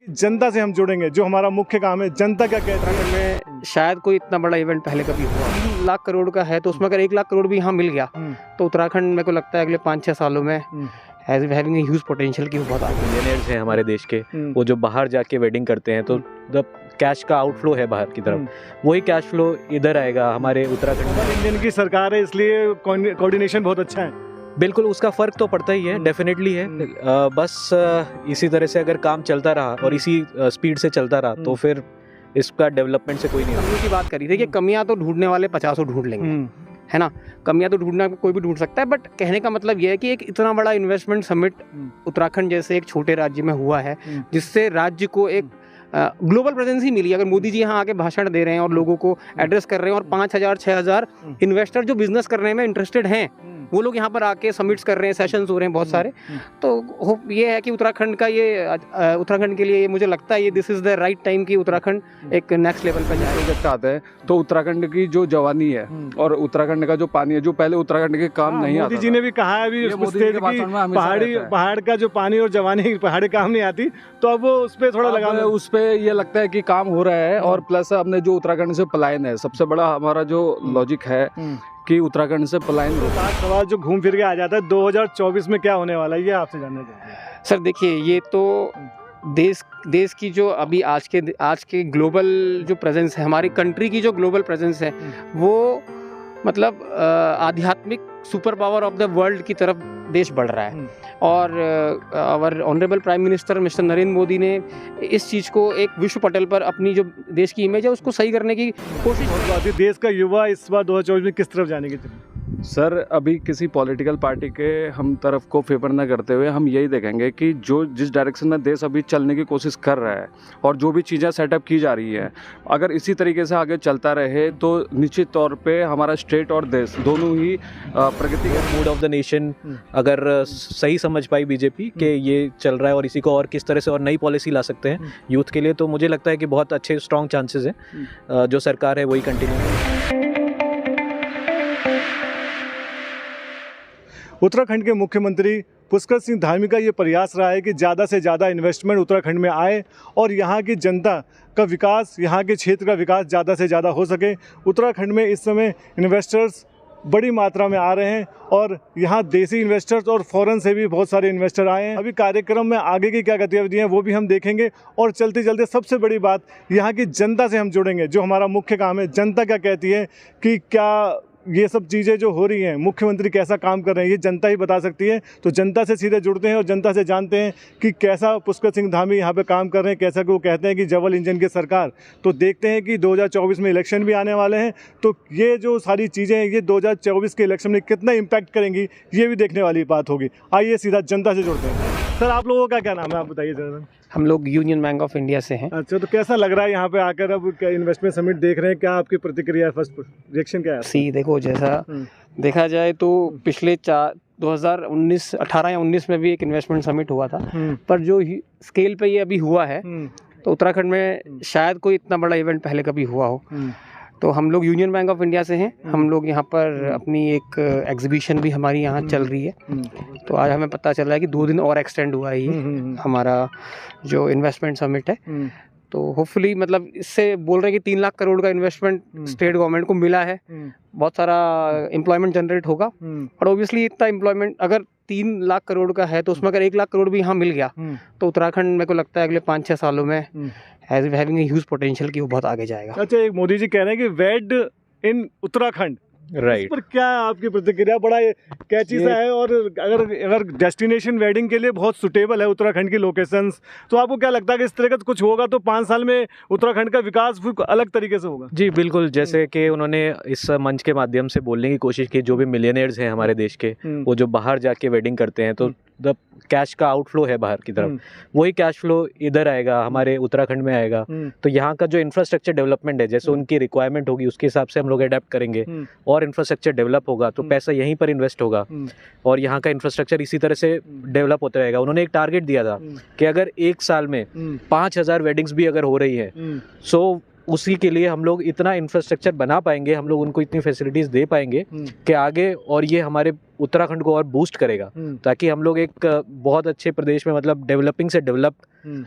जनता से हम जुड़ेंगे, जो हमारा मुख्य काम है। जनता क्या कहती है? में शायद कोई इतना बड़ा इवेंट पहले कभी हुआ 3 लाख करोड़ का है, तो उसमें अगर 1 लाख करोड़ भी यहाँ मिल गया तो उत्तराखंड मेरे को लगता है अगले 5-6 सालों में हैविंग ह्यूज पोटेंशियल की वो बहुत आगे। मिलियनेयर्स हैं हमारे देश के, वो जो बाहर जाके वेडिंग करते हैं तो द कैश का आउटफ्लो है बाहर की तरफ, वही कैश फ्लो इधर आएगा हमारे उत्तराखंड में। इंडियन की सरकार है, इसलिए कोऑर्डिनेशन बहुत अच्छा है। बिल्कुल, उसका फ़र्क तो पड़ता ही है, डेफिनेटली है। बस इसी तरह से अगर काम चलता रहा और इसी स्पीड से चलता रहा तो फिर इसका डेवलपमेंट से कोई नहीं होगा। कमियों की बात करी, देखिए कमियां तो ढूंढने वाले 50 ढूंढ लेंगे, है ना। कमियां तो ढूंढना कोई भी ढूंढ सकता है, बट कहने का मतलब यह है कि एक इतना बड़ा इन्वेस्टमेंट समिट उत्तराखंड जैसे एक छोटे राज्य में हुआ है, जिससे राज्य को एक ग्लोबल प्रेजेंस ही मिली। अगर मोदी जी यहाँ आके भाषण दे रहे हैं और लोगों को एड्रेस कर रहे हैं और 5,000-6,000 इन्वेस्टर जो बिजनेस करने में इंटरेस्टेड हैं वो लोग यहाँ पर आके समिट्स कर रहे हैं, सेशंस हो रहे हैं बहुत सारे, तो होप ये है कि उत्तराखंड का ये उत्तराखंड के लिए मुझे लगता है ये this is the right time कि उत्तराखंड एक नेक्स्ट लेवल पर जाए। प्रोजेक्ट आता है तो उत्तराखंड की जो जवानी है और उत्तराखंड का जो पानी है, जो पहले उत्तराखंड के काम नहीं आता। मोदी जी ने भी कहा है अभी पहाड़ का जो पानी और जवानी पहाड़ी काम नहीं आती, तो अब वो उस पर थोड़ा लगा, उस पर ये लगता है कि काम हो रहा है। और प्लस हमने जो उत्तराखंड से पलायन है, सबसे बड़ा हमारा जो लॉजिक है कि उत्तराखंड से पलायन सवाल जो घूम फिर के आ जाता है 2024 में क्या होने वाला है, ये आपसे जानना चाहते हैं। सर देखिए, ये तो देश की जो अभी आज के ग्लोबल जो प्रेजेंस है, हमारी कंट्री की जो ग्लोबल प्रेजेंस है, वो मतलब आध्यात्मिक super power of the world की तरफ देश बढ़ रहा है। और our honourable prime minister mister Narendra Modi ने इस चीज़ को एक विश्व पटल पर अपनी जो देश की इमेज है उसको सही करने की कोशिश की। देश का युवा इस बार 2024 में किस तरफ जाने की? सर, अभी किसी पॉलिटिकल पार्टी के हम तरफ को फेवर न करते हुए हम यही देखेंगे कि जो जिस डायरेक्शन में देश अभी चलने की कोशिश कर रहा है और जो भी चीज़ें सेटअप की जा रही है, अगर इसी तरीके से आगे चलता रहे तो निश्चित तौर पे हमारा स्टेट और देश दोनों ही प्रगति के मूड ऑफ द नेशन अगर सही समझ पाई बीजेपी कि ये चल रहा है और इसी को और किस तरह से और नई पॉलिसी ला सकते हैं यूथ के लिए, तो मुझे लगता है कि बहुत अच्छे स्ट्रॉन्ग चांसेस हैं जो सरकार है वही कंटिन्यू। उत्तराखंड के मुख्यमंत्री पुष्कर सिंह धामी का ये प्रयास रहा है कि ज़्यादा से ज़्यादा इन्वेस्टमेंट उत्तराखंड में आए और यहाँ की जनता का विकास, यहाँ के क्षेत्र का विकास ज़्यादा से ज़्यादा हो सके। उत्तराखंड में इस समय इन्वेस्टर्स बड़ी मात्रा में आ रहे हैं और यहाँ देसी इन्वेस्टर्स और फॉरेन से भी बहुत सारे इन्वेस्टर आए हैं। अभी कार्यक्रम में आगे की क्या गतिविधियाँ हैं वो भी हम देखेंगे और चलते चलते सबसे बड़ी बात, यहाँ की जनता से हम जुड़ेंगे, जो हमारा मुख्य काम है। जनता क्या कहती है कि क्या ये सब चीज़ें जो हो रही हैं, मुख्यमंत्री कैसा काम कर रहे हैं, ये जनता ही बता सकती है। तो जनता से सीधे जुड़ते हैं और जनता से जानते हैं कि कैसा पुष्कर सिंह धामी यहाँ पे काम कर रहे हैं, कैसा कि वो कहते हैं कि जबल इंजन की सरकार। तो देखते हैं कि 2024 में इलेक्शन भी आने वाले हैं, तो ये जो सारी चीज़ें हैं ये 2024 के इलेक्शन में कितना इम्पैक्ट करेंगी, ये भी देखने वाली बात होगी। आइए सीधा जनता से जुड़ते हैं। सर, आप लोगों का क्या नाम है, आप बताइए जरा। हम लोग यूनियन बैंक ऑफ इंडिया से हैं। अच्छा, तो कैसा लग रहा है यहाँ पे आकर? अब इन्वेस्टमेंट समिट देख रहे हैं, क्या आपकी प्रतिक्रिया है, फर्स्ट रिएक्शन क्या है? देखो, जैसा देखा जाए तो पिछले 2019, 18 या 19 में भी एक इन्वेस्टमेंट समिट हुआ था, पर जो स्केल पे ये अभी हुआ है तो उत्तराखंड में शायद कोई इतना बड़ा इवेंट पहले कभी हुआ हो। तो हम लोग यूनियन बैंक ऑफ इंडिया से हैं, हम लोग यहाँ पर अपनी एक एग्जीबिशन भी हमारी यहाँ चल रही है। तो आज हमें पता चला है कि 2 दिन और एक्सटेंड हुआ है ये हमारा जो इन्वेस्टमेंट समिट है। तो होपफुली मतलब इससे बोल रहे हैं कि 3 लाख करोड़ का इन्वेस्टमेंट स्टेट गवर्नमेंट को मिला है, बहुत सारा एम्प्लॉयमेंट जनरेट होगा। और ऑब्वियसली इतना एम्प्लॉयमेंट अगर 3 लाख करोड़ का है तो उसमें अगर 1 लाख करोड़ भी यहाँ मिल गया तो उत्तराखंड मेरे को लगता है अगले 5-6 सालों में हैविंग ह्यूज पोटेंशियल की वो बहुत आगे जाएगा। अच्छा, एक मोदी जी कह रहे हैं कि वेड इन उत्तराखंड, राइट, पर क्या आपकी प्रतिक्रिया? बड़ा कैची सा है और अगर डेस्टिनेशन वेडिंग के लिए बहुत सुटेबल है उत्तराखंड की लोकेशंस, तो आपको क्या लगता है कि इस तरह का कुछ होगा तो 5 साल में उत्तराखंड का विकास अलग तरीके से होगा? जी बिल्कुल, जैसे कि उन्होंने इस मंच के माध्यम से बोलने की कोशिश की, जो भी मिलियनेयर्स हैं हमारे देश के, वो जो बाहर जाके वेडिंग करते हैं तो द कैश का आउटफ्लो है बाहर की तरफ, वही कैश फ्लो इधर आएगा हमारे उत्तराखंड में आएगा। तो यहाँ का जो इंफ्रास्ट्रक्चर डेवलपमेंट है, जैसे उनकी रिक्वायरमेंट होगी उसके हिसाब से हम लोग अडेप्ट करेंगे और इंफ्रास्ट्रक्चर डेवलप होगा तो पैसा यहीं पर इन्वेस्ट होगा और यहाँ का इंफ्रास्ट्रक्चर इसी तरह से डेवलप होता रहेगा। उन्होंने एक टारगेट दिया था कि अगर 1 साल में 5,000 वेडिंग्स भी अगर हो रही है, सो उसी के लिए हम लोग इतना इंफ्रास्ट्रक्चर बना पाएंगे, हम लोग उनको इतनी फैसिलिटीज़ दे पाएंगे कि आगे, और ये हमारे उत्तराखंड को और बूस्ट करेगा, ताकि हम लोग एक बहुत अच्छे प्रदेश में, मतलब डेवलपिंग से डेवलप्ड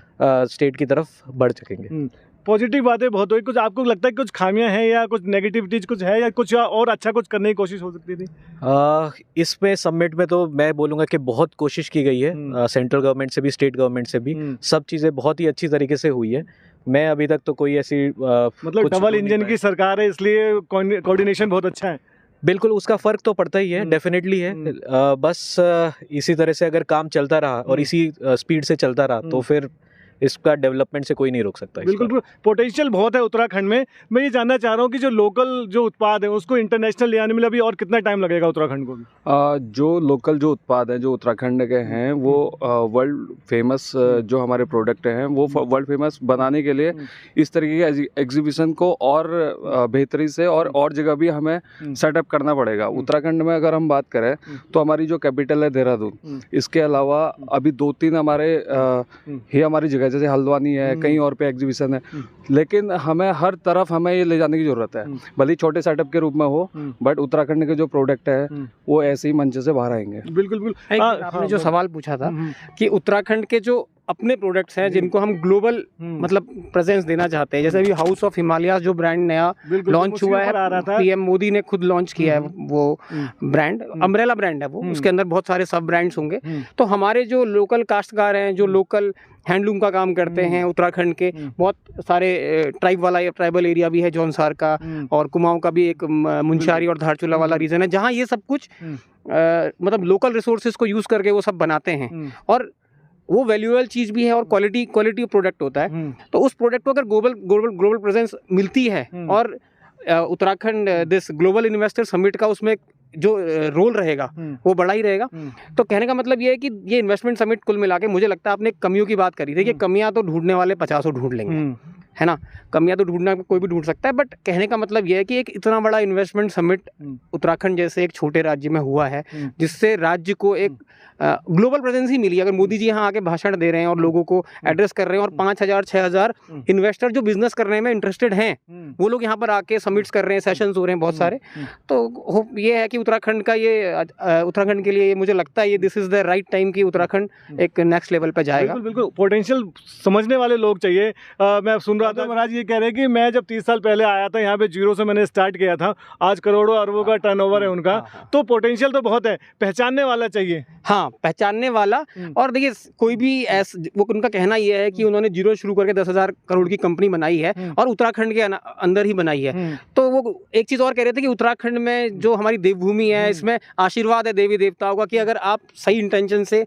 स्टेट की तरफ बढ़ सकेंगे। पॉजिटिव बातें बहुत हुई। कुछ आपको लगता है कुछ खामियां हैं या कुछ नेगेटिविटीज कुछ है, या कुछ और अच्छा कुछ करने की कोशिश हो सकती थी? इसमें समिट में तो मैं बोलूँगा कि बहुत कोशिश की गई है, सेंट्रल गवर्नमेंट से भी, स्टेट गवर्नमेंट से भी, सब चीज़ें बहुत ही अच्छी तरीके से हुई है। मैं अभी तक तो कोई ऐसी मतलब डबल इंजन की सरकार है, इसलिए कोऑर्डिनेशन बहुत अच्छा है। बिल्कुल, उसका फ़र्क तो पड़ता ही है, डेफिनेटली है। बस इसी तरह से अगर काम चलता रहा और इसी स्पीड से चलता रहा तो फिर इसका डेवलपमेंट से कोई नहीं रोक सकता। बिल्कुल, पोटेंशियल बहुत है उत्तराखंड में। मैं ये जानना चाह रहा हूँ कि जो लोकल जो उत्पाद है उसको इंटरनेशनल ले आने में अभी और कितना टाइम लगेगा उत्तराखंड को भी? जो लोकल जो उत्पाद हैं जो उत्तराखंड के हैं वो वर्ल्ड फेमस जो हमारे प्रोडक्ट हैं वो वर्ल्ड फेमस बनाने के लिए इस तरीके के एग्जीबिशन को और बेहतरी से और जगह भी हमें सेटअप करना पड़ेगा। उत्तराखंड में अगर हम बात करें तो हमारी जो कैपिटल है देहरादून, इसके अलावा अभी 2-3 हमारी जगह जैसे हल्द्वानी है, कहीं और पे एग्जीबिशन है, लेकिन हमें हर तरफ हमें ये ले जाने की जरूरत है। भले ही छोटे सेटअप के रूप में हो, बट उत्तराखंड के जो प्रोडक्ट है वो ऐसे ही मंच से बाहर आएंगे। बिल्कुल बिल्कुल। आपने जो सवाल पूछा था कि उत्तराखंड के जो अपने प्रोडक्ट्स हैं जिनको हम ग्लोबल मतलब प्रेजेंस देना चाहते हैं, जैसे अभी हाउस ऑफ हिमालयाज जो ब्रांड नया लॉन्च हुआ है, पीएम मोदी ने खुद लॉन्च किया है वो ब्रांड, अम्ब्रेला ब्रांड है वो, उसके अंदर बहुत सारे सब ब्रांड्स होंगे। तो हमारे जो लोकल काश्तकार हैं, जो लोकल हैंडलूम का काम करते हैं उत्तराखंड के, बहुत सारे ट्राइबल एरिया भी है, जौनसार का और कुमाऊं का भी एक मुंशियारी और धारचूला वाला रीजन है, जहाँ ये सब कुछ मतलब लोकल रिसोर्सेज को यूज करके वो सब बनाते हैं, और वो वैल्यूएबल चीज़ भी है और क्वालिटी प्रोडक्ट होता है। तो उस प्रोडक्ट को अगर ग्लोबल प्रेजेंस मिलती है और Uttarakhand this global investor summit का उसमें जो रोल रहेगा वो बड़ा ही रहेगा। तो कहने का मतलब ये है कि ये इन्वेस्टमेंट समिट कुल मिला के, मुझे लगता है आपने कमियों की बात करी थी कि कमियां तो ढूंढने वाले 50 ढूंढ लेंगे, है ना, कमियां तो ढूंढना कोई भी ढूंढ सकता है, बट कहने का मतलब ये है कि एक इतना बड़ा इन्वेस्टमेंट समिट उत्तराखंड जैसे एक छोटे राज्य में हुआ है, जिससे राज्य को एक ग्लोबल प्रेजेंस ही मिली। अगर मोदी जी यहाँ आके भाषण दे रहे हैं और लोगों को एड्रेस कर रहे हैं और 5,000-6,000 इन्वेस्टर जो बिजनेस करने में इंटरेस्टेड हैं वो लोग यहाँ पर आके समिट्स कर रहे हैं, सेशंस हो रहे हैं बहुत सारे, तो ये है कि उत्तराखंड का उत्तराखंड के लिए ये मुझे लगता है ये this is the right time कि उत्तराखंड एक नेक्स्ट लेवल पर जाएगा। बिल्कुल पोटेंशियल समझने वाले लोग चाहिए। मैं सुन रहा था महाराज ये कह रहे हैं कि मैं जब 30 साल पहले आया था यहाँ पे, जीरो से मैंने स्टार्ट किया था, आज करोड़ों अरबों का टर्नओवर है उनका, तो पोटेंशियल तो बहुत है, पहचानने वाला चाहिए। हाँ, पहचानने वाला। और देखिए कोई भी वो उनका कहना यह है कि उन्होंने जीरो शुरू करके 10,000 करोड़ की कंपनी बनाई है और उत्तराखंड के अंदर ही बनाई है। तो वो एक चीज और कह रहे थे कि उत्तराखंड में जो हमारी देवभूमि है, इसमें आशीर्वाद है देवी देवताओं का कि अगर आप सही इंटेंशन से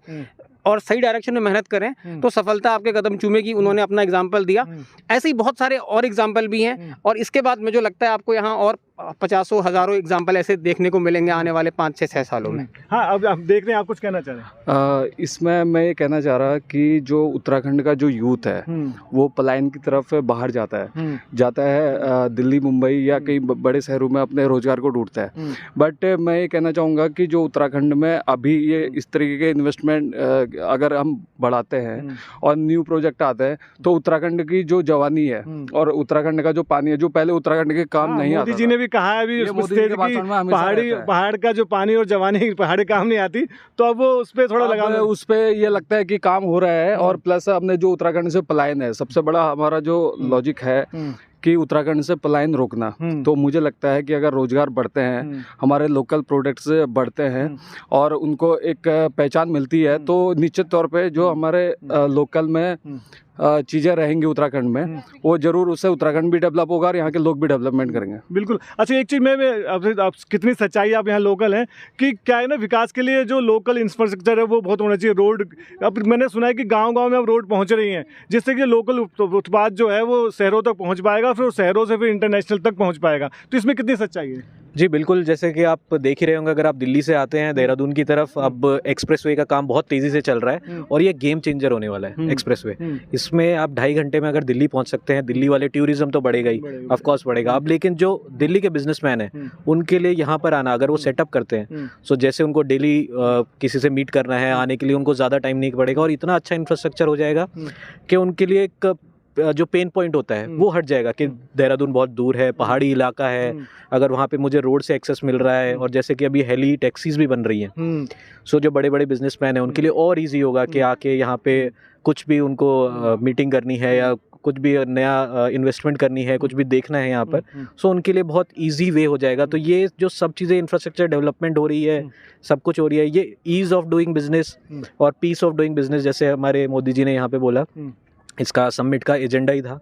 और सही डायरेक्शन में मेहनत करें तो सफलता आपके कदम चूमेगी। उन्होंने अपना एग्जाम्पल दिया, ऐसे ही बहुत सारे और एग्जाम्पल भी हैं, और इसके बाद मुझे लगता है आपको यहाँ और 50,000 एग्जाम्पल ऐसे देखने को मिलेंगे आने वाले 5-6 सालों में। हाँ, अब आप देख रहे हैं, आप कुछ कहना चाह रहे हैं? इसमें मैं ये कहना चाह रहा कि जो उत्तराखंड का जो यूथ है वो पलायन की तरफ बाहर जाता है दिल्ली, मुंबई या कई बड़े शहरों में अपने रोजगार को ढूंढता है। बट मैं ये कहना चाहूँगा कि जो उत्तराखंड में अभी ये इस तरीके के इन्वेस्टमेंट अगर हम बढ़ाते हैं और न्यू प्रोजेक्ट आते हैं तो उत्तराखंड की जो जवानी है और उत्तराखंड का जो पानी है, जो पहले उत्तराखंड के काम नहीं आता, मोदी जी ने भी कहा है अभी पहाड़ का जो पानी और जवानी पहाड़ी काम नहीं आती, तो अब वो उस पर थोड़ा लगा, उस पर ये लगता है कि काम हो रहा है। और प्लस हमने जो उत्तराखंड से पलायन है, सबसे बड़ा हमारा जो लॉजिक है कि उत्तराखंड से पलायन रोकना, तो मुझे लगता है कि अगर रोजगार बढ़ते हैं, हमारे लोकल प्रोडक्ट्स बढ़ते हैं और उनको एक पहचान मिलती है, तो निश्चित तौर पे जो हमारे लोकल में चीज़ें रहेंगी उत्तराखंड में, वो जरूर उससे उत्तराखंड भी डेवलप होगा और यहाँ के लोग भी डेवलपमेंट करेंगे। बिल्कुल। अच्छा, एक चीज़ मैं आप कितनी सच्चाई आप यहाँ लोकल हैं कि क्या है ना, विकास के लिए जो लोकल इंफ्रास्ट्रक्चर है वो बहुत होना चाहिए। रोड, अब मैंने सुना है कि गांव-गांव में अब रोड पहुँच रही हैं, जिससे कि लोकल उत्पाद जो है वो शहरों तक पहुँच पाएगा, फिर शहरों से फिर इंटरनेशनल तक पहुँच पाएगा। तो इसमें कितनी सच्चाई है? जी बिल्कुल, जैसे कि आप देख ही रहे होंगे, अगर आप दिल्ली से आते हैं देहरादून की तरफ, अब एक्सप्रेसवे का काम बहुत तेज़ी से चल रहा है और ये गेम चेंजर होने वाला है एक्सप्रेसवे। इसमें आप 2.5 घंटे में अगर दिल्ली पहुंच सकते हैं, दिल्ली वाले टूरिज्म तो बढ़ेगा ही, ऑफ कोर्स बढ़ेगा। अब लेकिन जो दिल्ली के बिजनेसमैन हैं उनके लिए यहाँ पर आना, अगर वो सेटअप करते हैं, सो जैसे उनको डेली किसी से मीट करना है, आने के लिए उनको ज़्यादा टाइम नहीं पड़ेगा और इतना अच्छा इंफ्रास्ट्रक्चर हो जाएगा कि उनके लिए एक जो पेन पॉइंट होता है वो हट जाएगा कि देहरादून बहुत दूर है, पहाड़ी इलाका है, अगर वहाँ पे मुझे रोड से एक्सेस मिल रहा है, और जैसे कि अभी हेली टैक्सीज भी बन रही हैं, सो जो बड़े बड़े बिजनेसमैन हैं उनके लिए और इजी होगा कि आके यहाँ पे कुछ भी उनको मीटिंग करनी है या कुछ भी नया इन्वेस्टमेंट करनी है, कुछ भी देखना है यहाँ पर, सो उनके लिए बहुत इजी वे हो जाएगा। तो ये जो सब चीज़ें इंफ्रास्ट्रक्चर डेवलपमेंट हो रही है, सब कुछ हो रही है, ये ईज़ ऑफ डूइंग बिजनेस और पीस ऑफ डूइंग बिजनेस, जैसे हमारे मोदी जी ने यहाँ पे बोला, इसका समिट का एजेंडा ही था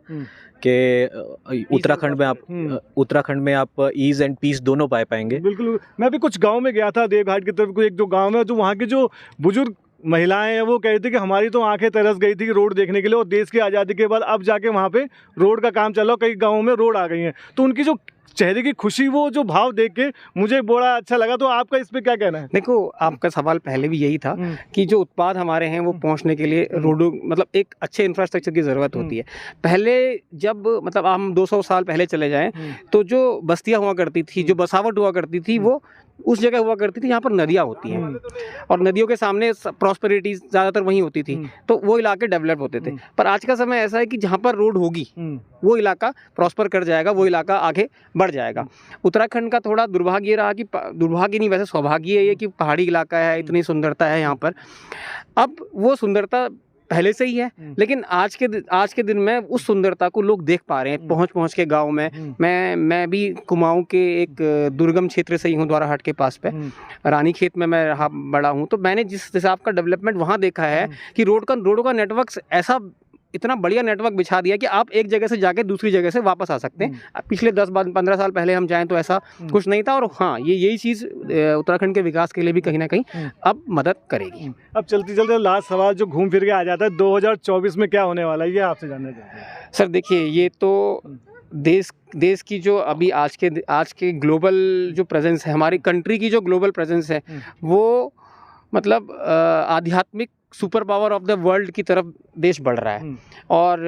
कि उत्तराखंड में आप ईज एंड पीस दोनों पाएंगे। बिल्कुल, मैं अभी कुछ गांव में गया था, देवघाट की तरफ को एक जो गांव है, जो वहाँ के जो बुजुर्ग महिलाएं हैं वो कह रही थी कि हमारी तो आंखें तरस गई थी कि रोड देखने के लिए, और देश की आज़ादी के बाद अब जाके वहाँ पे रोड का काम चला, कई गाँवों में रोड आ गई हैं, तो उनकी जो चेहरे की खुशी, वो जो भाव देख के मुझे बड़ा अच्छा लगा। तो आपका इस पे क्या कहना है? देखो, आपका सवाल पहले भी यही था कि जो उत्पाद हमारे हैं वो पहुंचने के लिए रोडों, मतलब एक अच्छे इंफ्रास्ट्रक्चर की ज़रूरत होती है। पहले जब मतलब हम 200 साल पहले चले जाएं तो जो बस्तियां हुआ करती थी, जो बसावट हुआ करती थी, वो उस जगह हुआ करती थी जहाँ पर नदियाँ होती हैं, और नदियों के सामने प्रॉस्पेरिटी ज़्यादातर वहीं होती थी, तो वो इलाके डेवलप होते थे। पर आज का समय ऐसा है कि जहाँ पर रोड होगी वो इलाका प्रॉस्पर कर जाएगा, वो इलाका आगे बढ़ जाएगा। उत्तराखंड का थोड़ा दुर्भाग्य रहा कि, दुर्भाग्य नहीं वैसे सौभाग्य है ये, कि पहाड़ी इलाका है, इतनी सुंदरता है यहाँ पर। अब वो सुंदरता पहले से ही है, लेकिन आज के दिन में उस सुंदरता को लोग देख पा रहे हैं पहुंच के गांव में। मैं भी कुमाऊं के एक दुर्गम क्षेत्र से ही हूँ, द्वाराहाट के पास पे रानी खेत में मैं रहा बड़ा हूँ, तो मैंने जिस हिसाब का डेवलपमेंट वहाँ देखा है कि रोडों का नेटवर्क ऐसा, इतना बढ़िया नेटवर्क बिछा दिया कि आप एक जगह से जाके दूसरी जगह से वापस आ सकते हैं। पिछले 10-15 साल पहले हम जाएं तो ऐसा कुछ नहीं था, और हाँ, यही चीज़ उत्तराखंड के विकास के लिए भी कहीं ना कहीं अब मदद करेगी। अब चलते चलते लास्ट सवाल जो घूम फिर के आ जाता है, 2024 में क्या होने वाला है, ये आपसे जानना चाहते हैं। सर देखिए, ये तो देश की जो अभी आज के ग्लोबल जो प्रेजेंस है, हमारी कंट्री की जो ग्लोबल प्रेजेंस है, वो मतलब आध्यात्मिक super power of the world की तरफ देश बढ़ रहा है। और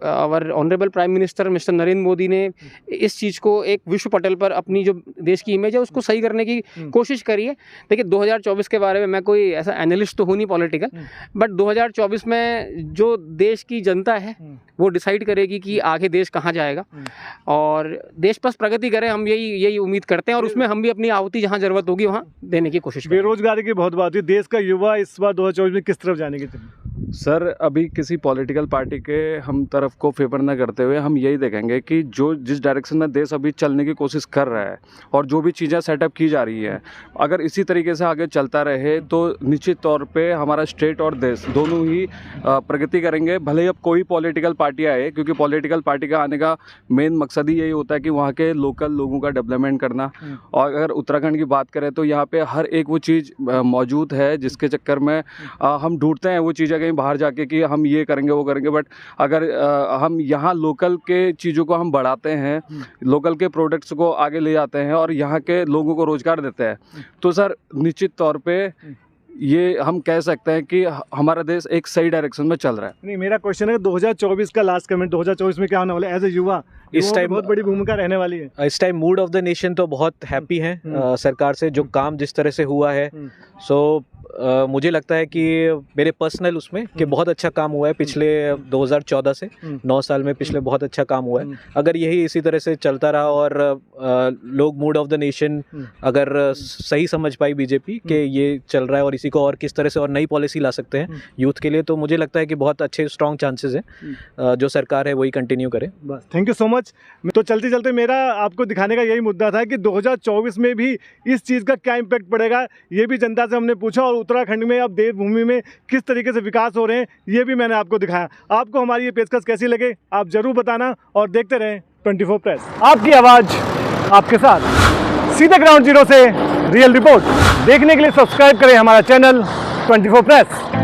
our honourable prime minister mister Narendra Modi ने इस चीज़ को एक विश्व पटल पर अपनी जो देश की इमेज है उसको सही करने की कोशिश करी है। देखिए, 2024 के बारे में मैं कोई ऐसा एनालिस्ट तो हूँ नहीं पॉलिटिकल, बट 2024 में जो देश की जनता है वो डिसाइड करेगी कि आगे देश कहाँ जाएगा, और देश बस प्रगति करे, हम यही उम्मीद करते हैं, और उसमें हम भी अपनी आहुति जहाँ ज़रूरत होगी वहाँ देने की कोशिश करें। बेरोजगारी की बहुत बात हुई, देश का युवा इस बार 2024 में किस तरफ जाने की? सर, अभी किसी पॉलिटिकल पार्टी के हम तरफ को फेवर न करते हुए हम यही देखेंगे कि जो जिस डायरेक्शन में देश अभी चलने की कोशिश कर रहा है और जो भी चीज़ें सेटअप की जा रही है, अगर इसी तरीके से आगे चलता रहे तो निश्चित तौर पे हमारा स्टेट और देश दोनों ही प्रगति करेंगे। भले ही अब कोई पॉलिटिकल पार्टी आए, क्योंकि पॉलिटिकल पार्टी का आने का मेन मकसद ही यही होता है कि वहाँ के लोकल लोगों का डेवलपमेंट करना। और अगर उत्तराखंड की बात करें तो यहाँ पे हर एक वो चीज़ मौजूद है जिसके चक्कर में हम ढूंढते हैं वो चीज़ें कहीं बाहर जाके कि हम ये करेंगे वो करेंगे, बट अगर हम यहाँ लोकल के चीज़ों को हम बढ़ाते हैं, लोकल के प्रोडक्ट्स को आगे ले जाते हैं और यहाँ के लोगों को रोज़गार देते हैं, तो सर निश्चित तौर पे ये हम कह सकते हैं कि हमारा देश एक सही डायरेक्शन में चल रहा है। नहीं, मेरा क्वेश्चन है 2024 का लास्ट कमेंट, 2024 में क्या होने वाला है एज ए युवा? इस टाइम बहुत बड़ी भूमिका रहने वाली है। इस time mood off the nation तो बहुत हैप्पी है सरकार से जो काम जिस तरह से हुआ है। सो मुझे लगता है कि मेरे पर्सनल उसमें कि बहुत अच्छा काम हुआ है पिछले 2014 से 9 साल में, पिछले बहुत अच्छा काम हुआ है। अगर यही इसी तरह से चलता रहा और लोग मूड ऑफ द नेशन अगर सही समझ पाई बीजेपी कि ये चल रहा है और इसी को और किस तरह से और नई पॉलिसी ला सकते हैं यूथ के लिए, तो मुझे लगता है कि बहुत अच्छे स्ट्रॉन्ग चांसेस हैं जो सरकार है वही कंटिन्यू करे। बस, थैंक यू सो मच। तो चलते चलते मेरा आपको दिखाने का यही मुद्दा था कि 2024 में भी इस चीज़ का क्या इम्पैक्ट पड़ेगा, ये भी जनता से हमने पूछा, और उत्तराखंड में अब देवभूमि में किस तरीके से विकास हो रहे हैं ये भी मैंने आपको दिखाया। आपको हमारी ये पेशकश कैसी लगे आप ज़रूर बताना, और देखते रहें 24 प्रेस, आपकी आवाज़ आपके साथ। सीधे ग्राउंड जीरो से रियल रिपोर्ट देखने के लिए सब्सक्राइब करें हमारा चैनल 24 प्रेस।